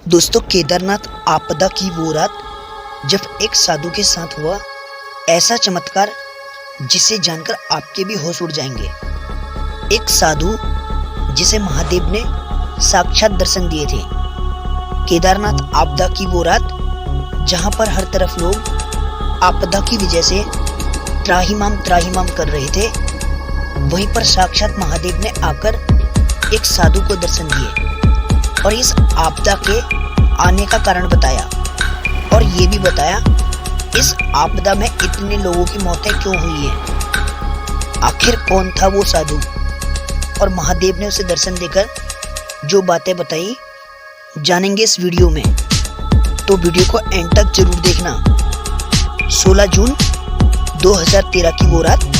दोस्तों, केदारनाथ आपदा की वो रात जब एक साधु के साथ हुआ ऐसा चमत्कार जिसे जानकर आपके भी होश उड़ जाएंगे। एक साधु जिसे महादेव ने साक्षात दर्शन दिए थे। केदारनाथ आपदा की वो रात जहां पर हर तरफ लोग आपदा की वजह से त्राहिमाम कर रहे थे, वहीं पर साक्षात महादेव ने आकर एक साधु को दर्शन दिए और इस आपदा के आने का कारण बताया और ये भी बताया इस आपदा में इतने लोगों की मौतें क्यों हुई हैं। आखिर कौन था वो साधु और महादेव ने उसे दर्शन देकर जो बातें बताई जानेंगे इस वीडियो में, तो वीडियो को एंड तक जरूर देखना। 16 जून 2013 की वो रात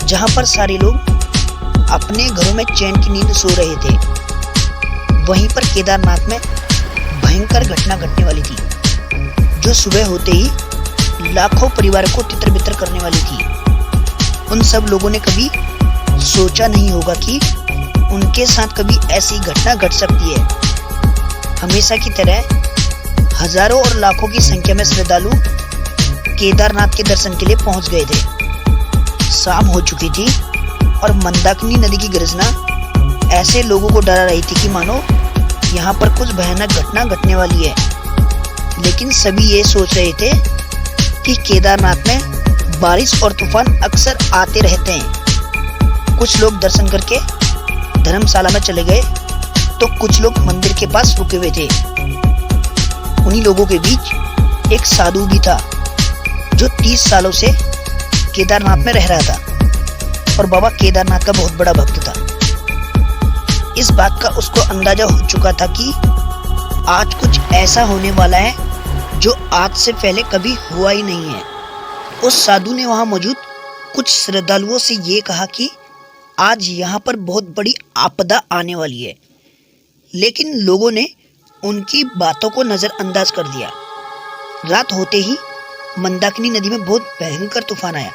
जहां पर सारे लोग अपने घरों में चैन की नींद सो रहे थे, वहीं पर केदारनाथ में भयंकर घटना घटने वाली थी जो सुबह होते ही लाखों परिवारों को तितर-बितर करने वाली थी। उन सब लोगों ने कभी सोचा नहीं होगा कि उनके साथ कभी ऐसी घटना घट सकती है। हमेशा की तरह हजारों और लाखों की संख्या में श्रद्धालु केदारनाथ के दर्शन के लिए पहुंच गए थे। शाम हो चुकी थी और मंदाकिनी नदी की गर्जना ऐसे लोगों को डरा रही थी कि मानो यहाँ पर कुछ भयानक घटना घटने वाली है। लेकिन सभी ये सोच रहे थे कि केदारनाथ में बारिश और तूफान अक्सर आते रहते हैं। कुछ लोग दर्शन करके धर्मशाला में चले गए तो कुछ लोग मंदिर के पास रुके हुए थे। उन्हीं लोगों के बीच एक साधु भी था जो 30 सालों से केदारनाथ में रह रहा था और बाबा केदारनाथ का बहुत बड़ा भक्त था। इस बात का उसको अंदाजा हो चुका था कि आज कुछ ऐसा होने वाला है जो आज से पहले कभी हुआ ही नहीं है। उस साधु ने वहां मौजूद कुछ श्रद्धालुओं से ये कहा कि आज यहाँ पर बहुत बड़ी आपदा आने वाली है, लेकिन लोगों ने उनकी बातों को नजरअंदाज कर दिया। रात होते ही मंदाकिनी नदी में बहुत भयंकर तूफान आया।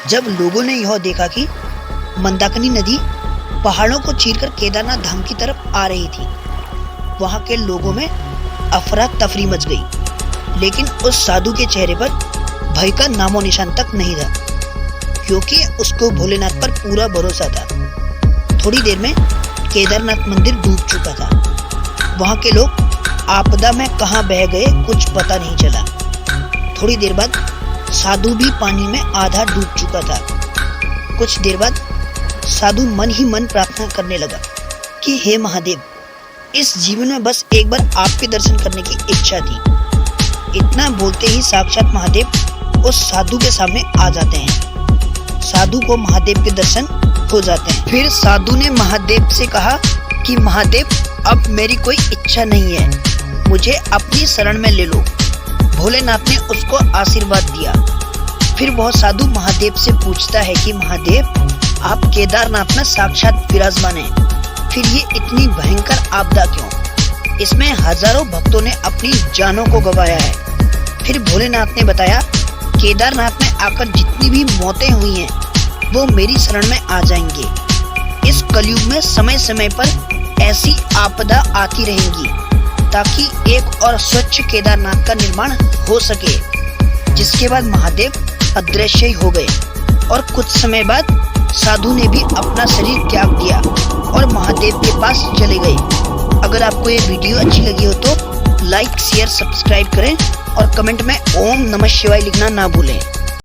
जब लोगों ने यह देखा कि मंदाकिनी नदी पहाड़ों को चीरकर केदारनाथ धाम की तरफ आ रही थी, वहां के लोगों में अफरा तफरी मच गई। लेकिन उस साधु के चेहरे पर भय का नामो निशान तक नहीं था, क्योंकि उसको भोलेनाथ पर पूरा भरोसा था। थोड़ी देर में केदारनाथ मंदिर डूब चुका था। वहां के लोग आपदा में कहां बह गए कुछ पता नहीं चला। थोड़ी देर बाद साधु भी पानी में आधा डूब चुका था। कुछ देर बाद साधु मन ही मन प्रार्थना करने लगा कि हे महादेव, इस जीवन में बस एक बार आपके दर्शन करने की इच्छा थी। इतना बोलते ही साक्षात महादेव उस साधु के सामने आ जाते हैं। साधु को महादेव के दर्शन हो जाते हैं। फिर साधु ने महादेव से कहा कि महादेव, अब मेरी कोई इच्छा नहीं है, मुझे अपनी शरण में ले लो। भोलेनाथ ने उसको आशीर्वाद दिया। फिर वह साधु महादेव से पूछता है कि महादेव, आप केदारनाथ में साक्षात विराजमान हैं, फिर ये इतनी भयंकर आपदा क्यों? इसमें हजारों भक्तों ने अपनी जानों को गंवाया है। फिर भोलेनाथ ने बताया, केदारनाथ में आकर जितनी भी मौतें हुई हैं वो मेरी शरण में आ जाएंगे। इस कलयुग में समय समय पर ऐसी आपदा आती रहेंगी ताकि एक और स्वच्छ केदारनाथ का निर्माण हो सके। जिसके बाद महादेव अदृश्य हो गए और कुछ समय बाद साधु ने भी अपना शरीर त्याग दिया और महादेव के पास चले गए। अगर आपको ये वीडियो अच्छी लगी हो तो लाइक, शेयर, सब्सक्राइब करें और कमेंट में ओम नमः शिवाय लिखना ना भूलें।